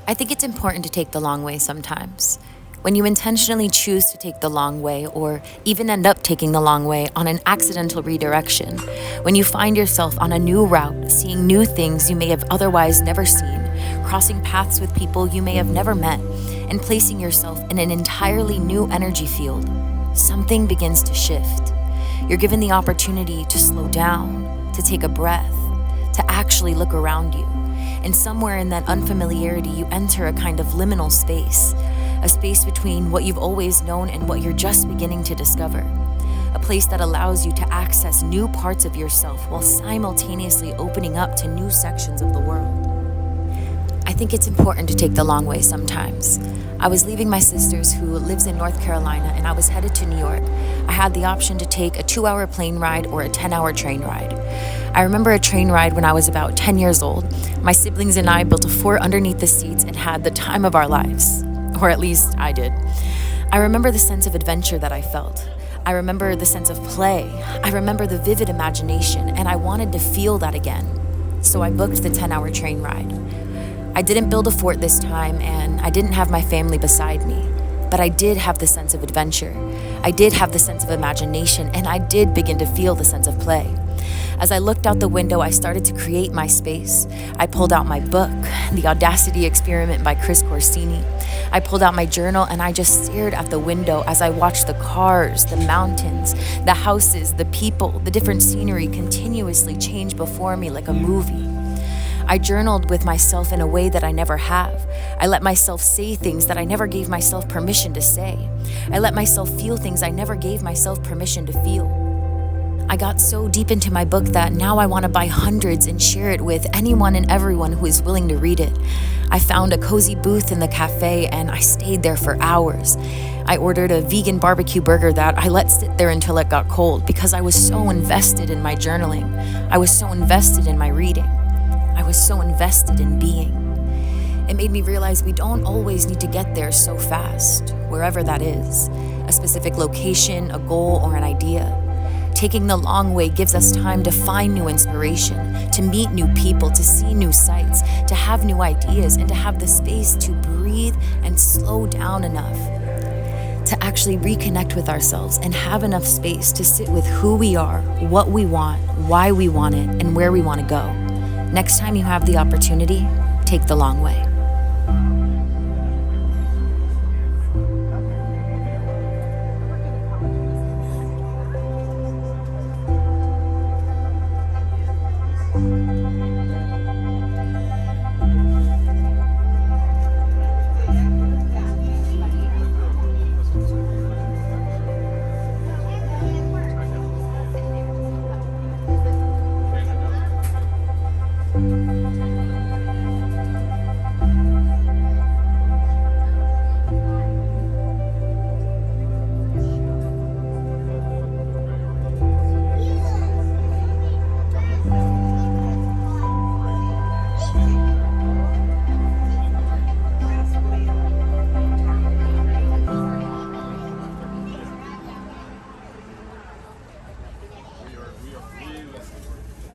I think it's important to take the long way sometimes. When you intentionally choose to take the long way, or even end up taking the long way on an accidental redirection, when you find yourself on a new route, seeing new things you may have otherwise never seen, crossing paths with people you may have never met, and placing yourself in an entirely new energy field, something begins to shift. You're given the opportunity to slow down, to take a breath, to actually look around you. And somewhere in that unfamiliarity, you enter a kind of liminal space, a space between what you've always known and what you're just beginning to discover. A place that allows you to access new parts of yourself while simultaneously opening up to new sections of the world. I think it's important to take the long way sometimes. I was leaving my sister's, who lives in North Carolina, and I was headed to New York. I had the option to take a 2-hour plane ride or a 10-hour train ride. I remember a train ride when I was about 10 years old. My siblings and I built a fort underneath the seats and had the time of our lives. Or at least I did. I remember the sense of adventure that I felt. I remember the sense of play. I remember the vivid imagination, and I wanted to feel that again. So I booked the 10-hour train ride. I didn't build a fort this time, and I didn't have my family beside me. But I did have the sense of adventure. I did have the sense of imagination, and I did begin to feel the sense of play. As I looked out the window, I started to create my space. I pulled out my book, The Audacity Experiment by Chris Corsini. I pulled out my journal, and I just stared at the window as I watched the cars, the mountains, the houses, the people, the different scenery continuously change before me like a movie. I journaled with myself in a way that I never have. I let myself say things that I never gave myself permission to say. I let myself feel things I never gave myself permission to feel. I got so deep into my book that now I want to buy hundreds and share it with anyone and everyone who is willing to read it. I found a cozy booth in the cafe, and I stayed there for hours. I ordered a vegan barbecue burger that I let sit there until it got cold because I was so invested in my journaling. I was so invested in my reading. I was so invested in being. It made me realize we don't always need to get there so fast, wherever that is, a specific location, a goal, or an idea. Taking the long way gives us time to find new inspiration, to meet new people, to see new sights, to have new ideas, and to have the space to breathe and slow down enough to actually reconnect with ourselves and have enough space to sit with who we are, what we want, why we want it, and where we want to go. Next time you have the opportunity, take the long way.